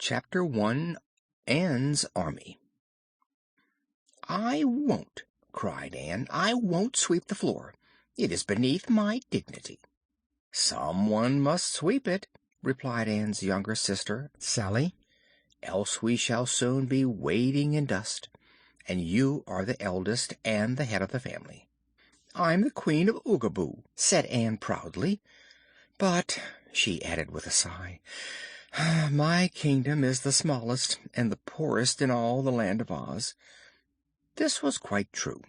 Chapter 1. Anne's Army. "I won't!" cried Anne. "I won't sweep the floor. It is beneath my dignity." "Some one must sweep it," replied Anne's younger sister, Sally, "else we shall soon be wading in dust, and you are the eldest and the head of the family." "I'm the Queen of Oogaboo," said Anne proudly. "But," she added with a sigh, "my kingdom is the smallest and the poorest in all the Land of Oz." This was quite true.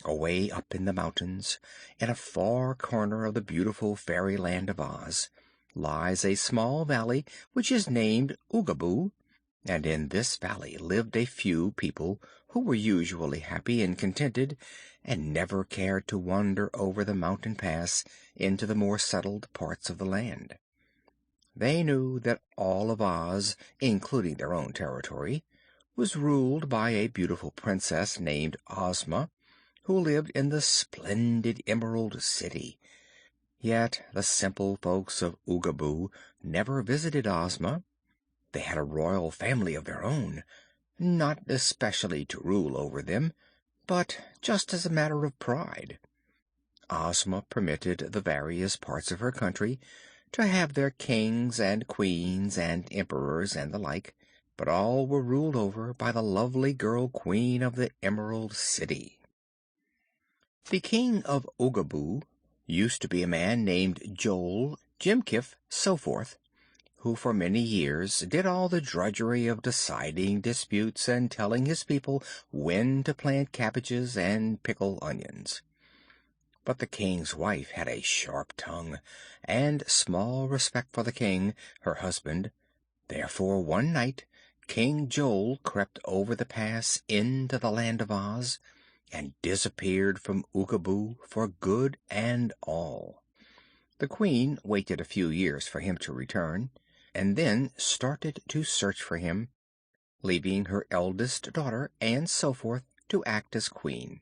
Away up in the mountains, in a far corner of the beautiful fairyland of Oz, lies a small valley which is named Oogaboo, and in this valley lived a few people who were usually happy and contented, and never cared to wander over the mountain pass into the more settled parts of the land. They knew that all of Oz, including their own territory, was ruled by a beautiful princess named Ozma, who lived in the splendid Emerald City. Yet the simple folks of Oogaboo never visited Ozma. They had a royal family of their own, not especially to rule over them, but just as a matter of pride. Ozma permitted the various parts of her country to have their kings and queens and emperors and the like, but all were ruled over by the lovely girl Queen of the Emerald City. The King of Oogaboo used to be a man named Jol, Jimkif, so forth, who for many years did all the drudgery of deciding disputes and telling his people when to plant cabbages and pickle onions. But the king's wife had a sharp tongue, and small respect for the king, her husband. Therefore, one night, King Jol crept over the pass into the Land of Oz, and disappeared from Oogaboo for good and all. The queen waited a few years for him to return, and then started to search for him, leaving her eldest daughter, and so forth, to act as queen.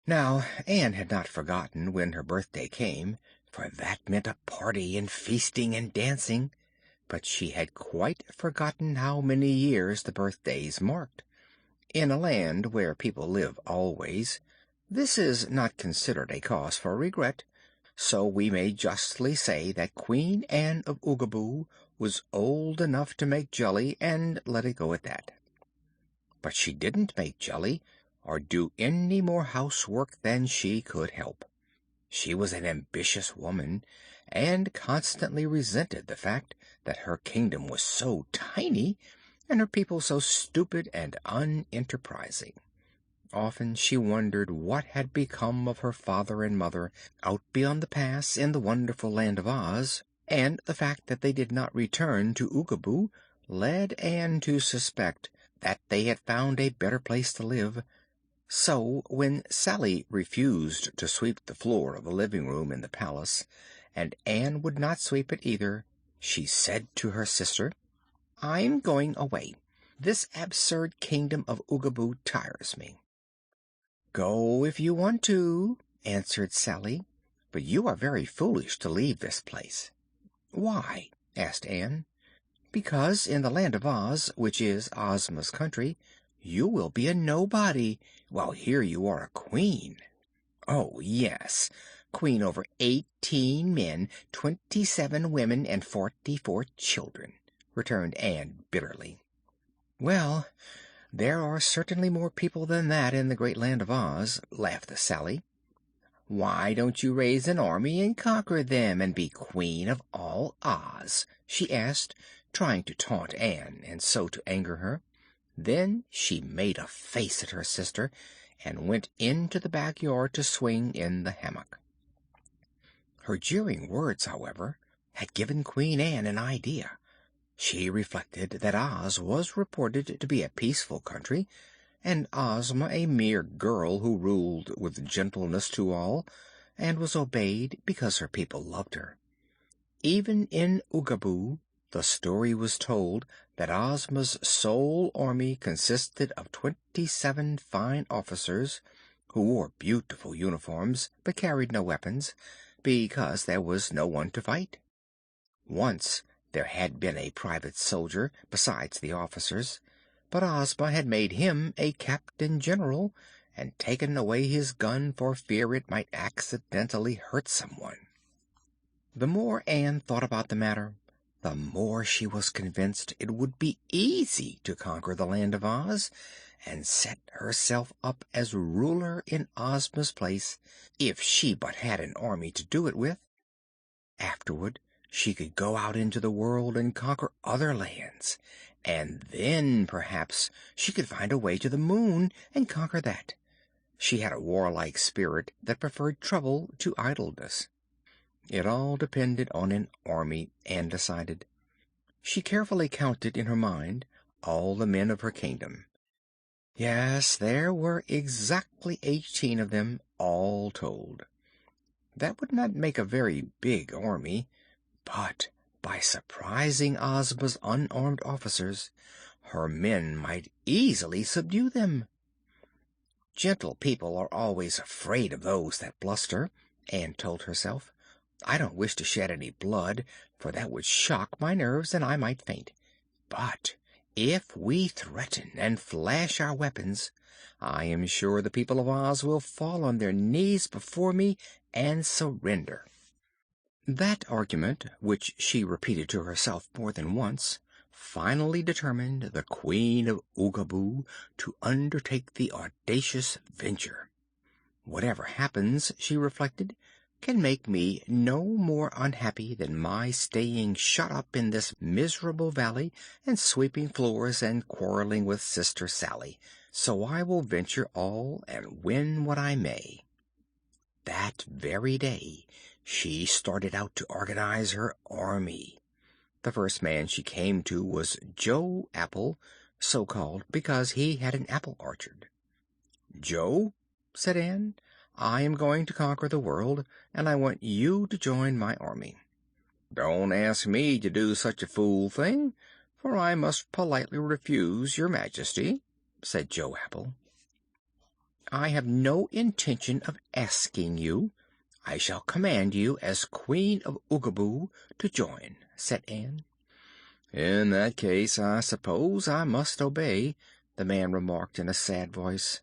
Now, Anne had not forgotten when her birthday came, for that meant a party and feasting and dancing, but she had quite forgotten how many years the birthdays marked. In a land where people live always, this is not considered a cause for regret, so we may justly say that Queen Anne of Oogaboo was old enough to make jelly, and let it go at that. But she didn't make jelly or do any more housework than she could help. She was an ambitious woman, and constantly resented the fact that her kingdom was so tiny and her people so stupid and unenterprising. Often she wondered what had become of her father and mother out beyond the pass in the wonderful Land of Oz, and the fact that they did not return to Oogaboo led Anne to suspect that they had found a better place to live. So, when Sally refused to sweep the floor of the living room in the palace, and Anne would not sweep it either, she said to her sister, "I'm going away. This absurd kingdom of Oogaboo tires me." "Go if you want to," answered Sally, "but you are very foolish to leave this place." "Why?" asked Anne. "Because in the Land of Oz, which is Ozma's country, you will be a nobody, while here you are a queen." "Oh, yes, queen over 18 men, 27 women, and 44 children," returned Anne bitterly. "Well, there are certainly more people than that in the great Land of Oz," laughed Sally. "Why don't you raise an army and conquer them, and be Queen of all Oz?" she asked, trying to taunt Anne, and so to anger her. Then she made a face at her sister, and went into the back yard to swing in the hammock. Her jeering words, however, had given Queen Anne an idea. She reflected that Oz was reported to be a peaceful country, and Ozma a mere girl who ruled with gentleness to all, and was obeyed because her people loved her. Even in Oogaboo the story was told that Ozma's sole army consisted of 27 fine officers, who wore beautiful uniforms but carried no weapons, because there was no one to fight. Once There had been a private soldier besides the officers, but Ozma had made him a captain general and taken away his gun for fear it might accidentally hurt someone. The more Ann thought about the matter, the more she was convinced it would be easy to conquer the Land of Oz and set herself up as ruler in Ozma's place, if she but had an army to do it with. Afterward she could go out into the world and conquer other lands, and then perhaps she could find a way to the moon and conquer that. She had a warlike spirit that preferred trouble to idleness. It all depended on an army, Ann decided. She carefully counted in her mind all the men of her kingdom. Yes, there were exactly 18 of them, all told. That would not make a very big army, but by surprising Ozma's unarmed officers, her men might easily subdue them. Gentle people are always afraid of those that bluster, Ann told herself. I don't wish to shed any blood, for that would shock my nerves and I might faint. But if we threaten and flash our weapons, I am sure the people of Oz will fall on their knees before me and surrender. That argument, which she repeated to herself more than once, finally determined the Queen of Oogaboo to undertake the audacious venture. Whatever happens, she reflected, can make me no more unhappy than my staying shut up in this miserable valley and sweeping floors and quarreling with Sister Sally, so I will venture all and win what I may. That very day she started out to organize her army. The first man she came to was Joe Apple, so called because he had an apple orchard. "Joe," said Ann, "I am going to conquer the world, and I want you to join my army." "Don't ask me to do such a fool thing, for I must politely refuse your Majesty," said Joe Apple. "I have no intention of asking you. I shall command you, as Queen of Oogaboo, to join," said Ann. "In that case, I suppose I must obey," the man remarked in a sad voice.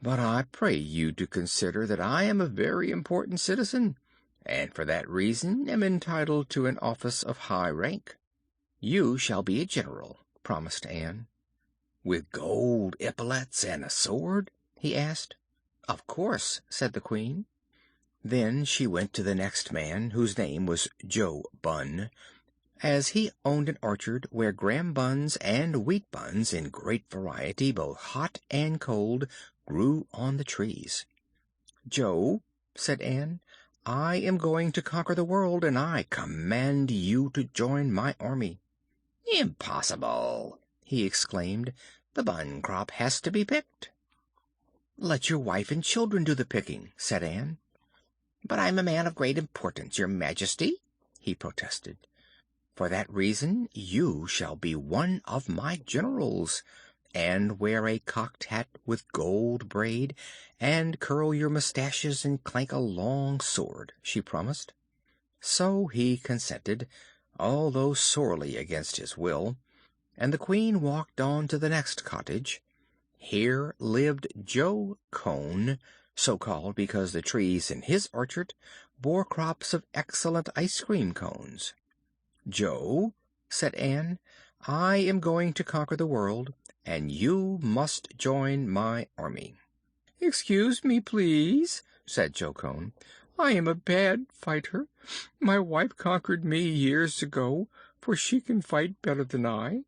"But I pray you to consider that I am a very important citizen, and for that reason am entitled to an office of high rank." "You shall be a general," promised Ann. "With gold epaulets and a sword?" he asked. "Of course," said the Queen. Then she went to the next man, whose name was Joe Bunn, as he owned an orchard where graham buns and wheat buns in great variety, both hot and cold, grew on the trees. "Joe," said Ann, "I am going to conquer the world, and I command you to join my army." "Impossible!" he exclaimed. "The bun crop has to be picked." "Let your wife and children do the picking," said Ann. "But I'm a man of great importance, your Majesty," he protested. "For that reason you shall be one of my generals, and wear a cocked hat with gold braid, and curl your mustaches and clank a long sword," she promised. So he consented, although sorely against his will, and the Queen walked on to the next cottage. Here lived Joe Cone, so called because the trees in his orchard bore crops of excellent ice cream cones. "Joe," said Ann, "I am going to conquer the world, and you must join my army." "Excuse me, please," said Joe Cone. "I am a bad fighter. My wife conquered me years ago, for she can fight better than I.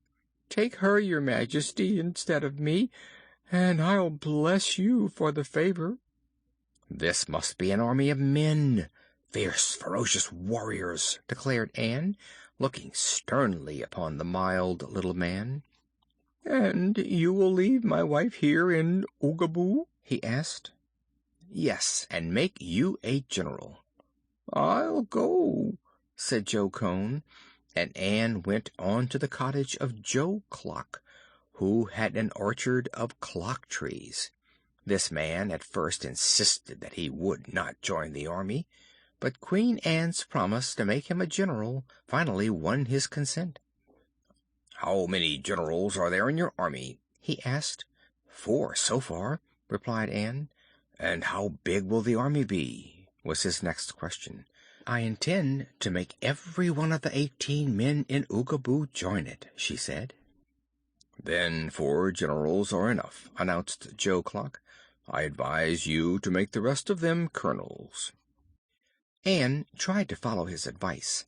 Take her, your Majesty, instead of me, and I'll bless you for the favor." "This must be an army of men, fierce, ferocious warriors," declared Ann, looking sternly upon the mild little man. "And you will leave my wife here in Oogaboo?" he asked. "Yes, and make you a general." "I'll go," said Joe Cone, and Ann went on to the cottage of Joe Clock, who had an orchard of clock trees. This man at first insisted that he would not join the army, but Queen Anne's promise to make him a general finally won his consent. "How many generals are there in your army?" he asked. "4 so far," replied Anne. "And how big will the army be?" was his next question. "I intend to make every one of the 18 men in Oogaboo join it," she said. "Then 4 generals are enough," announced Joe Clock. "I advise you to make the rest of them colonels." Anne tried to follow his advice.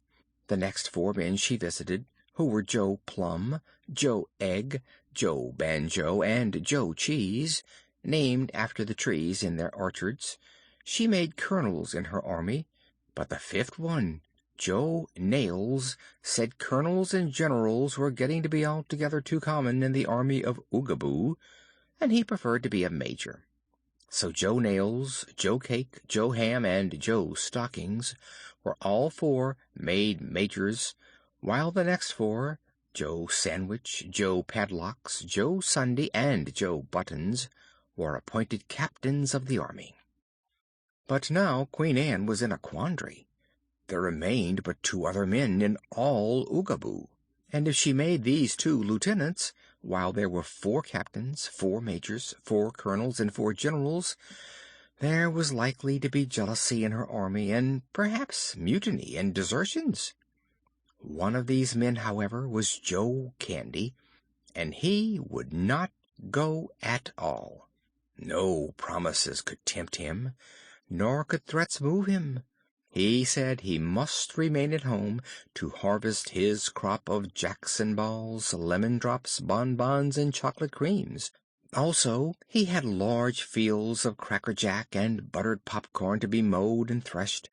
The next 4 men she visited, who were Joe Plum, Joe Egg, Joe Banjo, and Joe Cheese, named after the trees in their orchards, she made colonels in her army, but the 5th one, Joe Nails, said colonels and generals were getting to be altogether too common in the army of Oogaboo, and he preferred to be a major. So Joe Nails, Joe Cake, Joe Ham, and Joe Stockings were all 4 made majors, while the next 4, Joe Sandwich, Joe Padlocks, Joe Sunday, and Joe Buttons, were appointed captains of the army. But now Queen Anne was in a quandary. There remained but 2 other men in all Oogaboo, and if she made these 2 lieutenants, while there were 4 captains, 4 majors, 4 colonels, and 4 generals, there was likely to be jealousy in her army, and perhaps mutiny and desertions. One of these men, however, was Joe Candy, and he would not go at all. No promises could tempt him, nor could threats move him. He said he must remain at home to harvest his crop of Jackson balls, lemon drops, bonbons, and chocolate creams. Also, he had large fields of crackerjack and buttered popcorn to be mowed and threshed,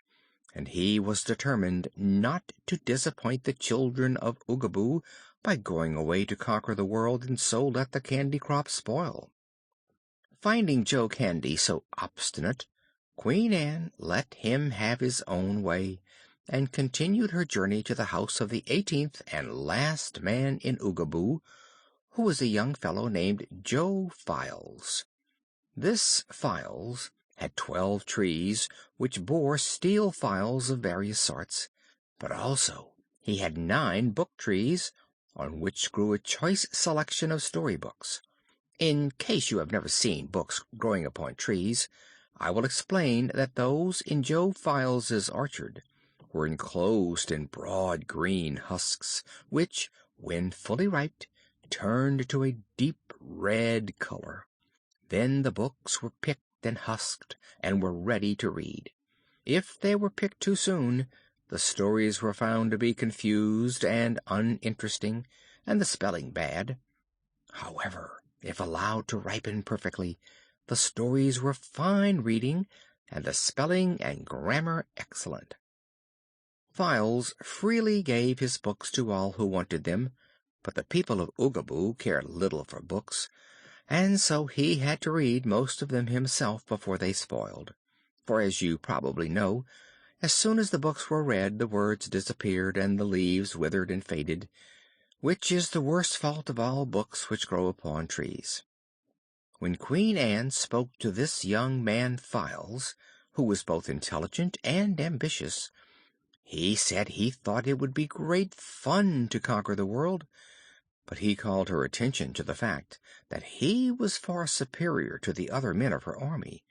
and he was determined not to disappoint the children of Oogaboo by going away to conquer the world and so let the candy crop spoil. Finding Joe Candy so obstinate, Queen Anne let him have his own way, and continued her journey to the house of the 18th and last man in Oogaboo, who was a young fellow named Joe Files. This Files had 12 trees which bore steel files of various sorts, but also he had 9 book trees, on which grew a choice selection of story books. In case you have never seen books growing upon trees, I will explain that those in Joe Files's orchard were enclosed in broad green husks, which, when fully ripe, turned to a deep red color. Then the books were picked and husked, and were ready to read. If they were picked too soon, the stories were found to be confused and uninteresting, and the spelling bad. However, if allowed to ripen perfectly, the stories were fine reading, and the spelling and grammar excellent. Files freely gave his books to all who wanted them, but the people of Oogaboo cared little for books, and so he had to read most of them himself before they spoiled. For, as you probably know, as soon as the books were read the words disappeared and the leaves withered and faded, which is the worst fault of all books which grow upon trees. When Queen Anne spoke to this young man Files, who was both intelligent and ambitious, he said he thought it would be great fun to conquer the world, but he called her attention to the fact that he was far superior to the other men of her army.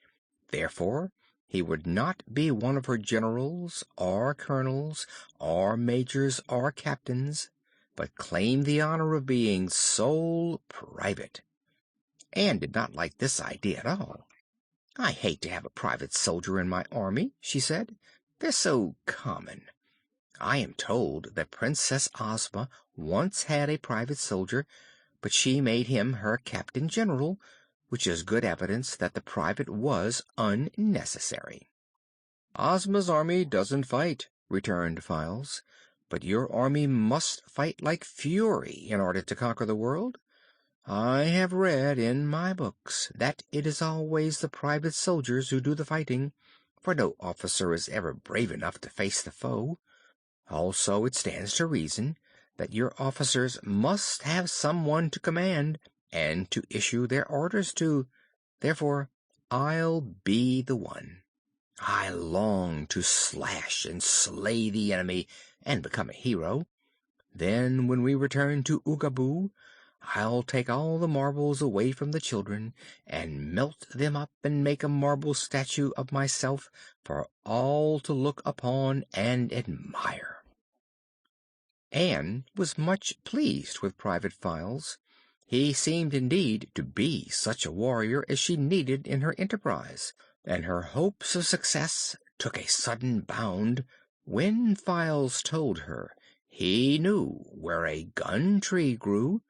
Therefore he would not be one of her generals, or colonels, or majors, or captains, but claim the honor of being sole private. Anne did not like this idea at all. "I hate to have a private soldier in my army," she said. "They're so common. I am told that Princess Ozma once had a private soldier, but she made him her captain general, which is good evidence that the private was unnecessary." "Ozma's army doesn't fight," returned Files, "but your army must fight like fury in order to conquer the world. I have read in my books that it is always the private soldiers who do the fighting, for no officer is ever brave enough to face the foe. Also, it stands to reason that your officers must have some one to command and to issue their orders to. Therefore, I'll be the one." I long to slash and slay the enemy and become a hero. Then, when we return to Oogaboo, I'll take all the marbles away from the children and melt them up and make a marble statue of myself for all to look upon and admire." Ann was much pleased with Private Files. He seemed indeed to be such a warrior as she needed in her enterprise, and her hopes of success took a sudden bound when Files told her he knew where a gun tree grew,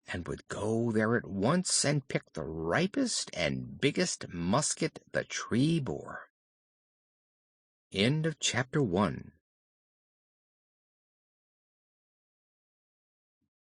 and would go there at once and pick the ripest and biggest musket the tree bore. End of chapter 1.